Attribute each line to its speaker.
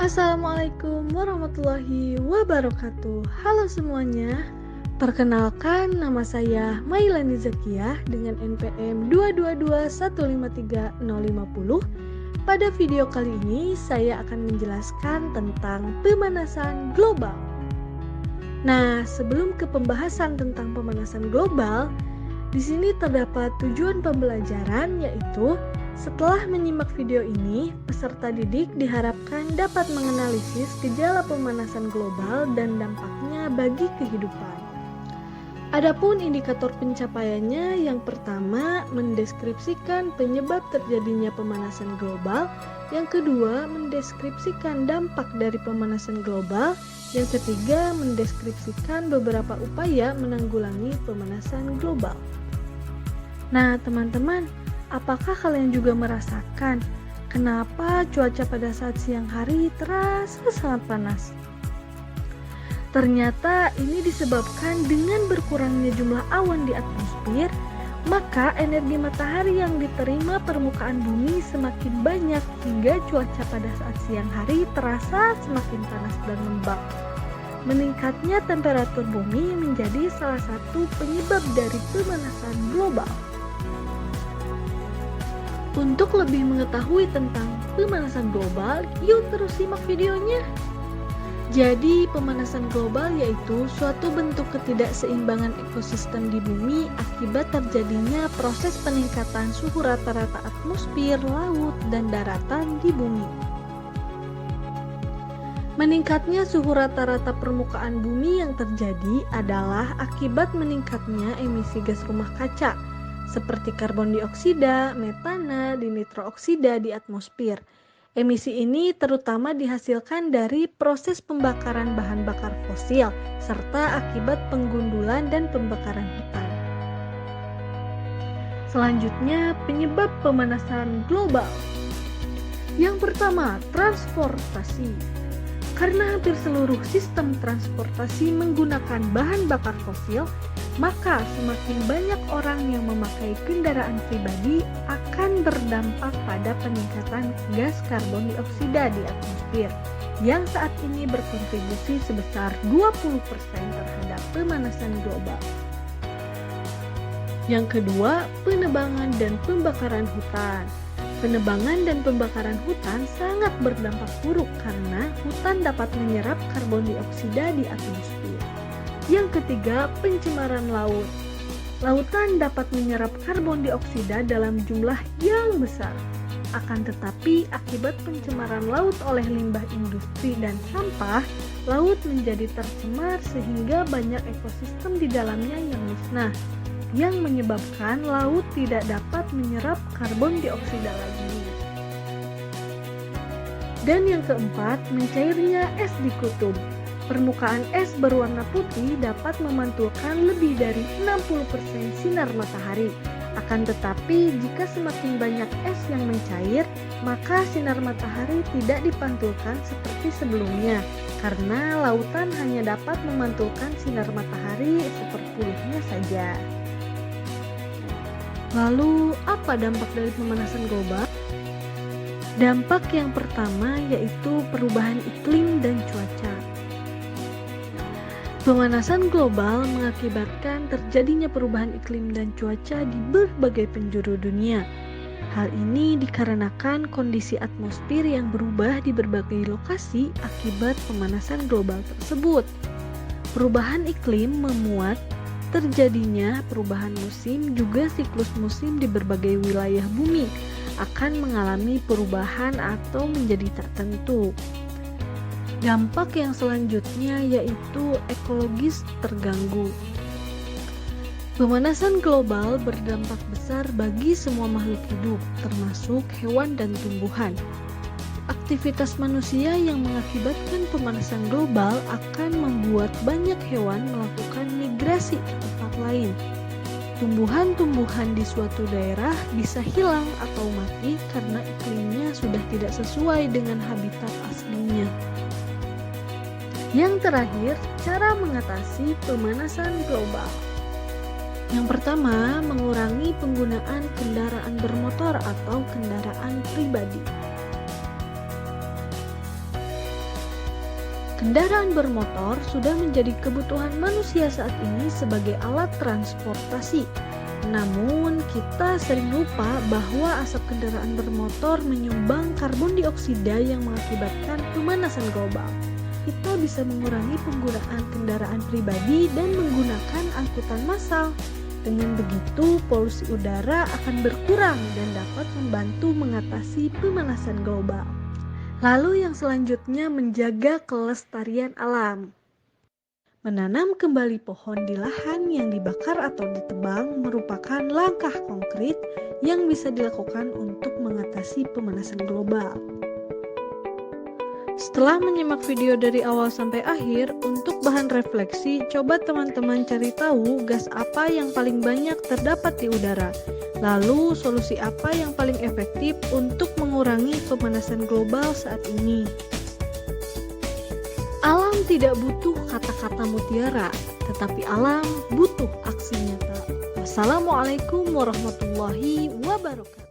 Speaker 1: Assalamualaikum warahmatullahi wabarakatuh. Halo semuanya. Perkenalkan, nama saya Mailani Zakiah dengan NPM 222153050. Pada video kali ini saya akan menjelaskan tentang pemanasan global. Nah, sebelum ke pembahasan tentang pemanasan global, di sini terdapat tujuan pembelajaran, yaitu setelah menyimak video ini, peserta didik diharapkan dapat menganalisis gejala pemanasan global dan dampaknya bagi kehidupan. Adapun indikator pencapaiannya, yang pertama mendeskripsikan penyebab terjadinya pemanasan global, yang kedua mendeskripsikan dampak dari pemanasan global, yang ketiga mendeskripsikan beberapa upaya menanggulangi pemanasan global. Nah, teman-teman, apakah kalian juga merasakan kenapa cuaca pada saat siang hari terasa sangat panas? Ternyata ini disebabkan dengan berkurangnya jumlah awan di atmosfer, maka energi matahari yang diterima permukaan bumi semakin banyak hingga cuaca pada saat siang hari terasa semakin panas dan lembab. Meningkatnya temperatur bumi menjadi salah satu penyebab dari pemanasan global. Untuk lebih mengetahui tentang pemanasan global, yuk terus simak videonya. Jadi, pemanasan global yaitu suatu bentuk ketidakseimbangan ekosistem di bumi akibat terjadinya proses peningkatan suhu rata-rata atmosfer, laut, dan daratan di bumi. Meningkatnya suhu rata-rata permukaan bumi yang terjadi adalah akibat meningkatnya emisi gas rumah kaca, seperti karbon dioksida, metana, dan nitrooksida di atmosfer. Emisi ini terutama dihasilkan dari proses pembakaran bahan bakar fosil serta akibat penggundulan dan pembakaran hutan. Selanjutnya, penyebab pemanasan global. Yang pertama, transportasi. Karena hampir seluruh sistem transportasi menggunakan bahan bakar fosil, maka semakin banyak orang yang memakai kendaraan pribadi akan berdampak pada peningkatan gas karbon dioksida di atmosfer yang saat ini berkontribusi sebesar 20% terhadap pemanasan global. Yang kedua, penebangan dan pembakaran hutan. Penebangan dan pembakaran hutan sangat berdampak buruk karena hutan dapat menyerap karbon dioksida di atmosfer. Yang ketiga, pencemaran laut. Lautan dapat menyerap karbon dioksida dalam jumlah yang besar. Akan tetapi, akibat pencemaran laut oleh limbah industri dan sampah, laut menjadi tercemar sehingga banyak ekosistem di dalamnya yang musnah, yang menyebabkan laut tidak dapat menyerap karbon dioksida lagi. Dan yang keempat, mencairnya es di kutub. Permukaan es berwarna putih dapat memantulkan lebih dari 60% sinar matahari. Akan tetapi, jika semakin banyak es yang mencair, maka sinar matahari tidak dipantulkan seperti sebelumnya, karena lautan hanya dapat memantulkan sinar matahari seperpuluhnya saja. Lalu, apa dampak dari pemanasan global? Dampak yang pertama yaitu perubahan iklim dan cuaca. Pemanasan global mengakibatkan terjadinya perubahan iklim dan cuaca di berbagai penjuru dunia. Hal ini dikarenakan kondisi atmosfer yang berubah di berbagai lokasi akibat pemanasan global tersebut. Perubahan iklim memuat terjadinya perubahan musim, juga siklus musim di berbagai wilayah bumi akan mengalami perubahan atau menjadi tak tentu. Dampak yang selanjutnya yaitu ekologis terganggu. Pemanasan global berdampak besar bagi semua makhluk hidup, termasuk hewan dan tumbuhan. Aktivitas manusia yang mengakibatkan pemanasan global akan membuat banyak hewan melakukan migrasi ke tempat lain. Tumbuhan-tumbuhan di suatu daerah bisa hilang atau mati karena iklimnya sudah tidak sesuai dengan habitat aslinya. Yang terakhir, cara mengatasi pemanasan global. Yang pertama, mengurangi penggunaan kendaraan bermotor atau kendaraan pribadi. Kendaraan bermotor sudah menjadi kebutuhan manusia saat ini sebagai alat transportasi. Namun, kita sering lupa bahwa asap kendaraan bermotor menyumbang karbon dioksida yang mengakibatkan pemanasan global. Kita bisa mengurangi penggunaan kendaraan pribadi dan menggunakan angkutan massal. Dengan begitu, polusi udara akan berkurang dan dapat membantu mengatasi pemanasan global. Lalu yang selanjutnya, menjaga kelestarian alam. Menanam kembali pohon di lahan yang dibakar atau ditebang merupakan langkah konkret yang bisa dilakukan untuk mengatasi pemanasan global. Setelah menyimak video dari awal sampai akhir, untuk bahan refleksi, coba teman-teman cari tahu gas apa yang paling banyak terdapat di udara. Lalu, solusi apa yang paling efektif untuk mengurangi pemanasan global saat ini? Alam tidak butuh kata-kata mutiara, tetapi alam butuh aksi nyata. Wassalamualaikum warahmatullahi wabarakatuh.